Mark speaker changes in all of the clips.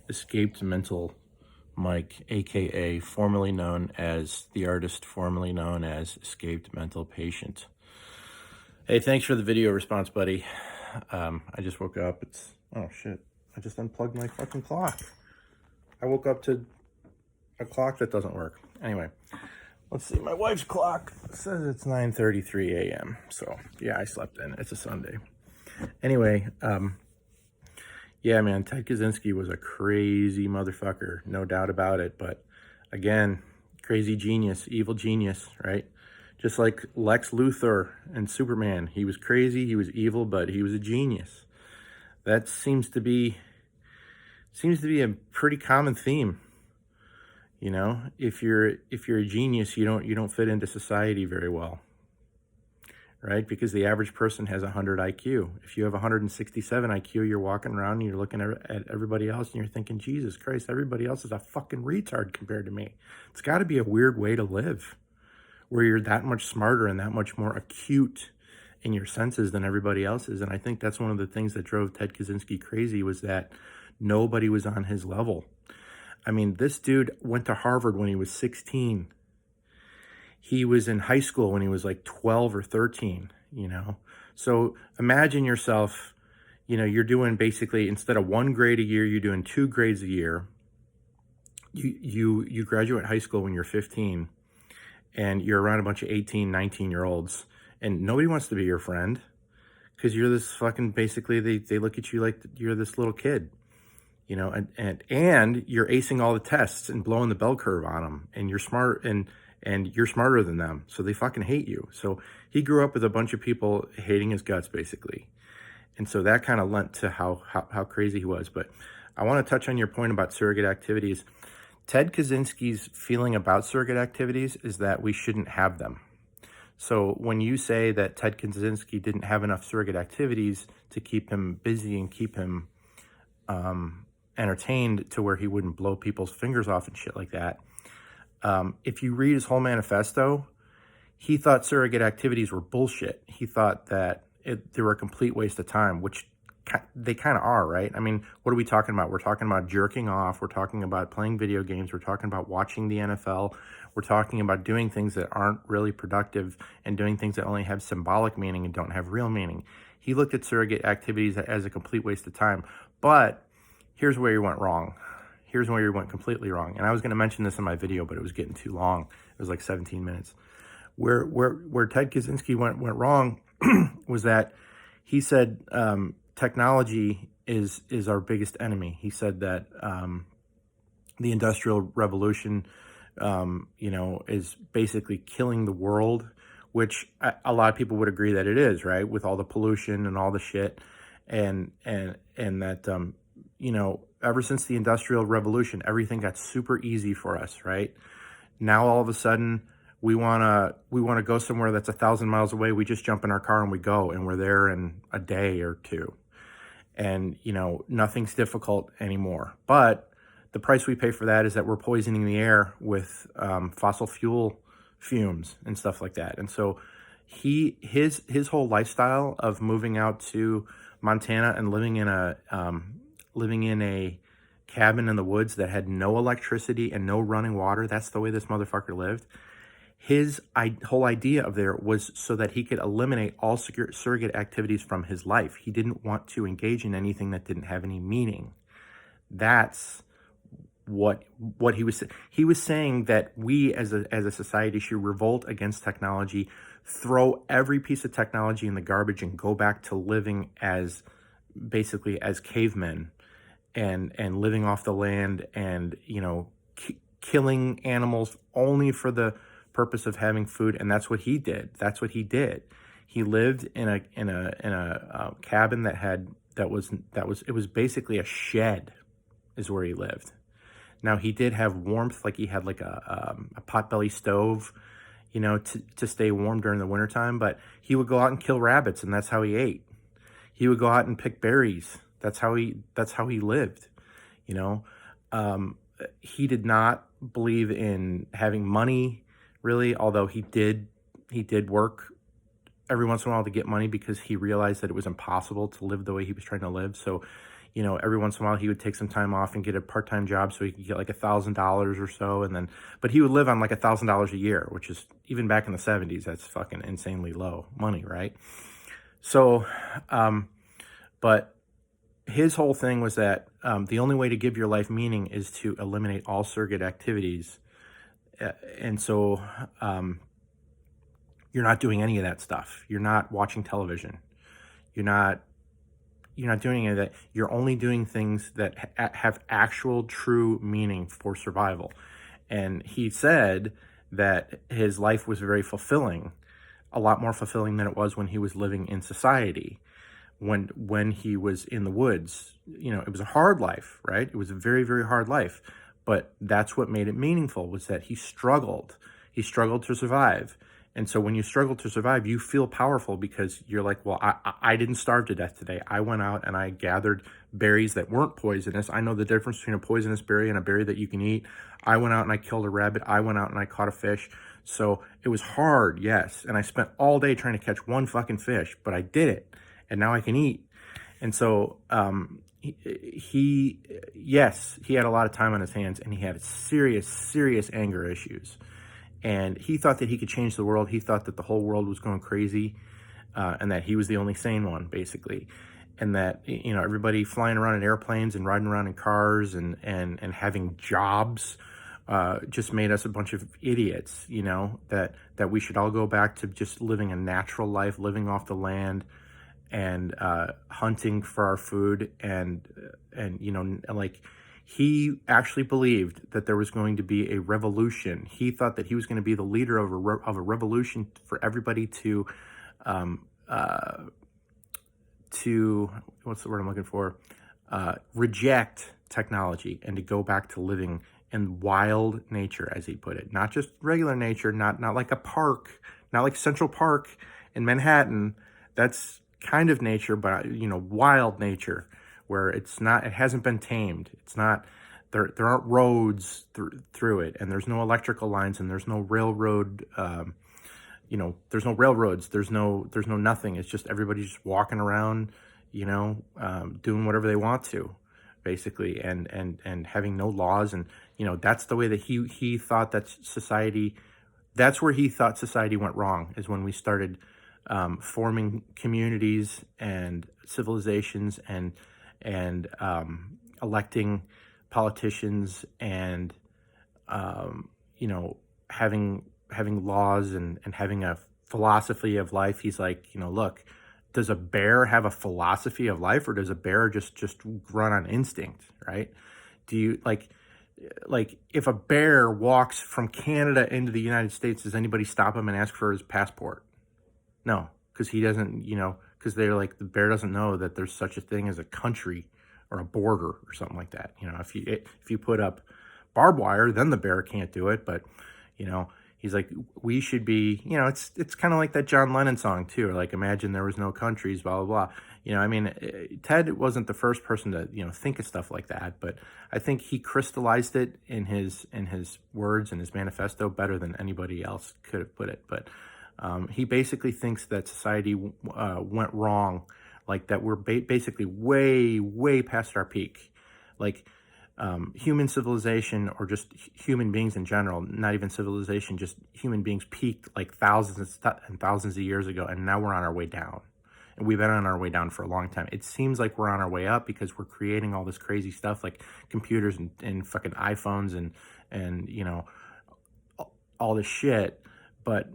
Speaker 1: Escaped Mental Mike, aka formerly known as the artist, formerly known as Escaped Mental Patient. Hey, thanks for the video response, buddy. I just woke up. Oh shit, I just unplugged my fucking clock. I woke up to a clock that doesn't work. Anyway, let's see. My wife's clock says it's 9:33 a.m. So yeah, I slept in. It's a Sunday. Anyway, yeah, man, Ted Kaczynski was a crazy motherfucker, no doubt about it. But again, crazy genius, evil genius, right? Just like Lex Luthor and Superman. He was crazy, he was evil, but he was a genius. That seems to be a pretty common theme. You know, if you're a genius, you don't fit into society very well. Right? Because the average person has 100 IQ. If you have 167 IQ, you're walking around and you're looking at everybody else and you're thinking, Jesus Christ, everybody else is a fucking retard compared to me. It's got to be a weird way to live where you're that much smarter and that much more acute in your senses than everybody else is. And I think that's one of the things that drove Ted Kaczynski crazy, was that nobody was on his level. I mean, this dude went to Harvard when he was 16. He was in high school when he was like 12 or 13, you know? So imagine yourself, you know, you're doing basically, instead of 1 grade a year, you're doing 2 grades a year. You graduate high school when you're 15 and you're around a bunch of 18, 19-year-olds and nobody wants to be your friend because you're this fucking, basically they look at you like you're this little kid, you know, and you're acing all the tests and blowing the bell curve on them, and you're smart and you're smarter than them, so they fucking hate you. So he grew up with a bunch of people hating his guts, basically. And so that kind of lent to how crazy he was. But I want to touch on your point about surrogate activities. Ted Kaczynski's feeling about surrogate activities is that we shouldn't have them. So when you say that Ted Kaczynski didn't have enough surrogate activities to keep him busy and keep him entertained to where he wouldn't blow people's fingers off and shit like that, if you read his whole manifesto, he thought surrogate activities were bullshit. He thought that they were a complete waste of time, which they kind of are, right? I mean, what are we talking about? We're talking about jerking off. We're talking about playing video games. We're talking about watching the NFL. We're talking about doing things that aren't really productive and doing things that only have symbolic meaning and don't have real meaning. He looked at surrogate activities as a complete waste of time. But here's where he went wrong. Here's where you went completely wrong. And I was going to mention this in my video, but it was getting too long. It was like 17 minutes. Where Ted Kaczynski went wrong was that he said technology is our biggest enemy. He said that the Industrial Revolution, you know, is basically killing the world, which a lot of people would agree that it is, right? With all the pollution and all the shit, and that you know, ever since the Industrial Revolution, everything got super easy for us, right? Now all of a sudden we wanna go somewhere that's 1,000 miles away. We just jump in our car and we go, and we're there in a day or two. And you know, nothing's difficult anymore. But the price we pay for that is that we're poisoning the air with fossil fuel fumes and stuff like that. And so his whole lifestyle of moving out to Montana and living in a cabin in the woods that had no electricity and no running water, that's the way this motherfucker lived. His whole idea of there was so that he could eliminate all surrogate activities from his life. He didn't want to engage in anything that didn't have any meaning. That's what he was saying. He was saying that we as a society should revolt against technology, throw every piece of technology in the garbage, and go back to living as basically as cavemen. And living off the land, and you know, killing animals only for the purpose of having food. And that's what he did. He lived in a cabin that was basically a shed, is where he lived. Now he did have warmth, like he had like a potbelly stove, you know, to stay warm during the wintertime. But he would go out and kill rabbits, and that's how he ate. He would go out and pick berries. That's how he lived, you know. He did not believe in having money, really, although he did work every once in a while to get money because he realized that it was impossible to live the way he was trying to live. So, every once in a while he would take some time off and get a part-time job so he could get like $1,000 or so. And then, but he would live on like $1,000 a year, which is, even back in the 70s, that's fucking insanely low money, right? So, but his whole thing was that the only way to give your life meaning is to eliminate all surrogate activities. And so you're not doing any of that stuff. You're not watching television. You're not doing any of that. You're only doing things that have actual true meaning for survival. And he said that his life was very fulfilling, a lot more fulfilling than it was when he was living in society. When he was in the woods, it was a hard life, right? It was a very, very hard life. But that's what made it meaningful, was that he struggled. He struggled to survive. And so when you struggle to survive, you feel powerful because you're like, well, I didn't starve to death today. I went out and I gathered berries that weren't poisonous. I know the difference between a poisonous berry and a berry that you can eat. I went out and I killed a rabbit. I went out and I caught a fish. So it was hard, yes. And I spent all day trying to catch one fucking fish, but I did it. And now I can eat. And so he had a lot of time on his hands, and he had serious, serious anger issues. And he thought that he could change the world. He thought that the whole world was going crazy, and that he was the only sane one, basically. And that, everybody flying around in airplanes and riding around in cars and having jobs just made us a bunch of idiots, that we should all go back to just living a natural life, living off the land, and hunting for our food. And like, he actually believed that there was going to be a revolution. He thought that he was going to be the leader of a revolution for everybody to what's the word I'm looking for? Reject technology and to go back to living in wild nature, as he put it. Not just regular nature, not like a park, not like Central Park in Manhattan. That's kind of nature, but wild nature, where it hasn't been tamed. It's not, there aren't roads through it, and there's no electrical lines, and there's no railroad, there's no railroads, there's no nothing. It's just everybody's just walking around, doing whatever they want to, basically, and having no laws. And, that's the way that he thought that society, that's where he thought society went wrong, is when we started forming communities and civilizations and electing politicians and having laws and having a philosophy of life. He's like, look, does a bear have a philosophy of life, or does a bear just run on instinct, right? Do you like if a bear walks from Canada into the United States, does anybody stop him and ask for his passport? No, because he doesn't, because they're like, the bear doesn't know that there's such a thing as a country or a border or something like that. If you put up barbed wire, then the bear can't do it. But, he's like, we should be, it's kind of like that John Lennon song too, or like, imagine there was no countries, blah, blah, blah. Ted wasn't the first person to, think of stuff like that, but I think he crystallized it in his words and his manifesto better than anybody else could have put it. But he basically thinks that society went wrong, like that we're basically way, way past our peak. Like human civilization, or just human beings in general, not even civilization, just human beings peaked like thousands and thousands of years ago, and now we're on our way down. And we've been on our way down for a long time. It seems like we're on our way up because we're creating all this crazy stuff like computers and fucking iPhones and all this shit. But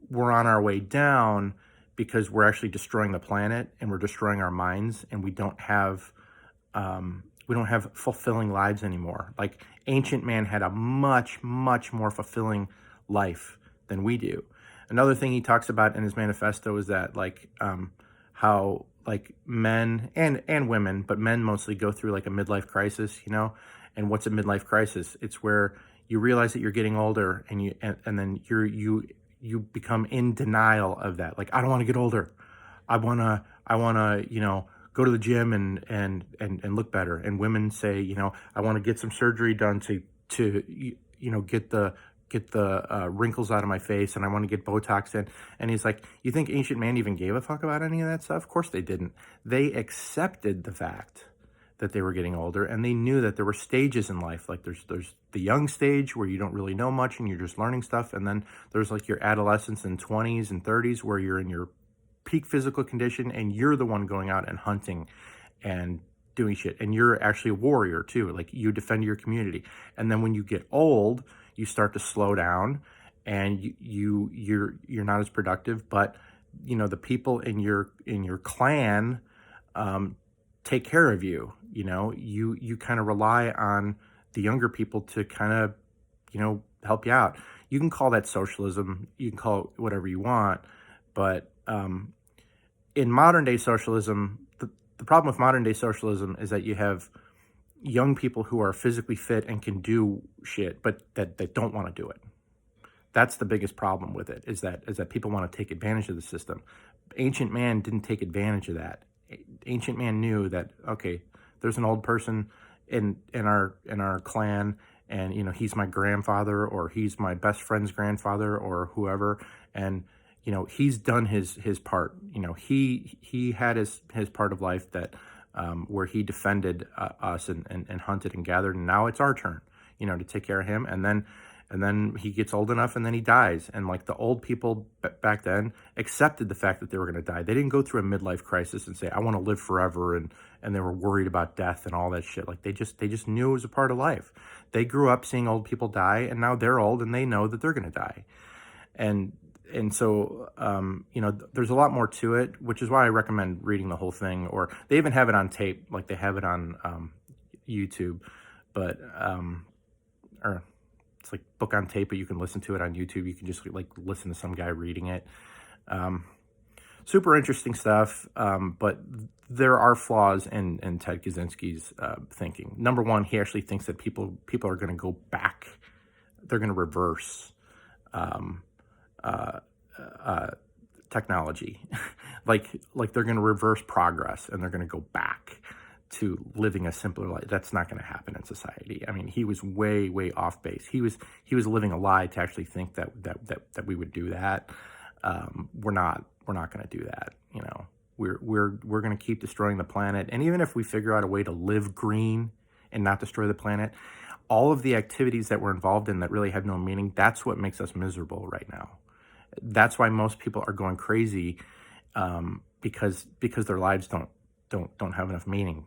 Speaker 1: we're on our way down because we're actually destroying the planet, and we're destroying our minds, and we don't have fulfilling lives anymore. Like, ancient man had a much, much more fulfilling life than we do. Another thing he talks about in his manifesto is that how like men and women, but men mostly, go through like a midlife crisis, And what's a midlife crisis? It's where you realize that you're getting older, and then you become in denial of that. Like, I don't want to get older. I wanna go to the gym and look better. And women say, I want to get some surgery done to get the get the wrinkles out of my face, and I want to get Botox in. And he's like, you think ancient man even gave a fuck about any of that stuff? Of course they didn't. They accepted the fact that they were getting older, and they knew that there were stages in life. Like there's the young stage where you don't really know much and you're just learning stuff. And then there's like your adolescence and 20s and 30s where you're in your peak physical condition and you're the one going out and hunting and doing shit. And you're actually a warrior too. Like you defend your community. And then when you get old, you start to slow down and you're not as productive, but you know, the people in your clan take care of you. You know, you kind of rely on the younger people to kind of, you know, help you out. You can call that socialism, you can call it whatever you want, but in modern day socialism, the problem with modern day socialism is that you have young people who are physically fit and can do shit, but that don't want to do it. That's the biggest problem with it, is that people want to take advantage of the system. Ancient man didn't take advantage of that. Ancient man knew that, okay, there's an old person in our clan, and you know, he's my grandfather, or he's my best friend's grandfather, or whoever, and you know, he's done his part. You know, he had his part of life that where he defended us and hunted and gathered, and now it's our turn, you know, to take care of him. And then he gets old enough and then he dies. And like the old people back then accepted the fact that they were going to die. They didn't go through a midlife crisis and say, I want to live forever. And they were worried about death and all that shit. Like they just knew it was a part of life. They grew up seeing old people die, and now they're old and they know that they're going to die. And so, you know, there's a lot more to it, which is why I recommend reading the whole thing. Or they even have it on tape, like they have it on YouTube, but, or it's like book on tape, but you can listen to it on YouTube. You can just like listen to some guy reading it. Super interesting stuff, but there are flaws in Ted Kaczynski's thinking. Number one, he actually thinks that people are going to go back. They're going to reverse technology. like they're going to reverse progress and they're going to go back to living a simpler life. That's not going to happen in society. I mean, he was way off base. He was living a lie to actually think that we would do that. We're not going to do that. You know, we're going to keep destroying the planet. And even if we figure out a way to live green and not destroy the planet, all of the activities that we're involved in that really have no meaning, that's what makes us miserable right now. That's why most people are going crazy, because their lives don't have enough meaning,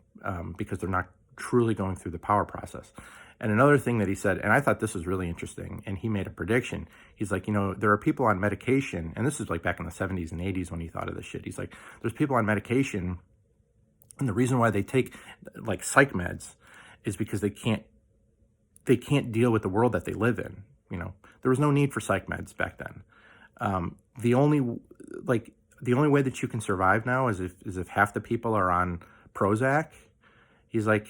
Speaker 1: because they're not truly going through the power process. And another thing that he said, and I thought this was really interesting, and he made a prediction. He's like, you know, there are people on medication, and this is like back in the 70s and 80s when he thought of this shit. He's like, there's people on medication, and the reason why they take like psych meds is because they can't deal with the world that they live in. You know, there was no need for psych meds back then. The only way that you can survive now is if half the people are on Prozac. He's like,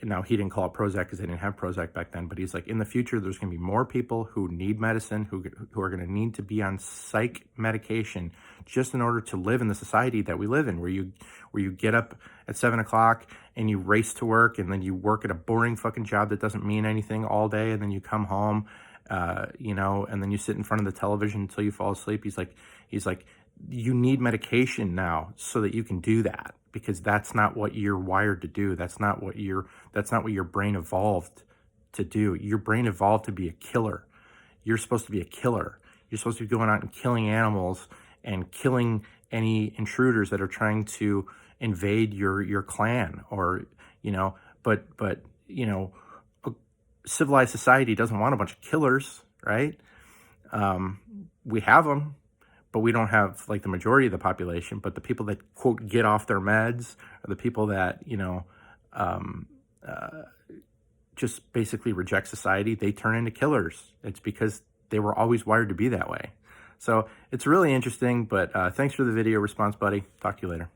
Speaker 1: now he didn't call it Prozac because they didn't have Prozac back then, but he's like, in the future, there's going to be more people who need medicine, who are going to need to be on psych medication just in order to live in the society that we live in, where you get up at 7 o'clock and you race to work, and then you work at a boring fucking job that doesn't mean anything all day, and then you come home, you know, and then you sit in front of the television until you fall asleep. He's like, you need medication now so that you can do that, because that's not what you're wired to do. That's not what your brain evolved to do. Your brain evolved to be a killer. You're supposed to be a killer. You're supposed to be going out and killing animals and killing any intruders that are trying to invade your clan, or, you know, but you know, a civilized society doesn't want a bunch of killers, right? We have them, but we don't have like the majority of the population. But the people that, quote, get off their meds are the people that, you know, just basically reject society. They turn into killers. It's because they were always wired to be that way. So it's really interesting, but thanks for the video response, buddy. Talk to you later.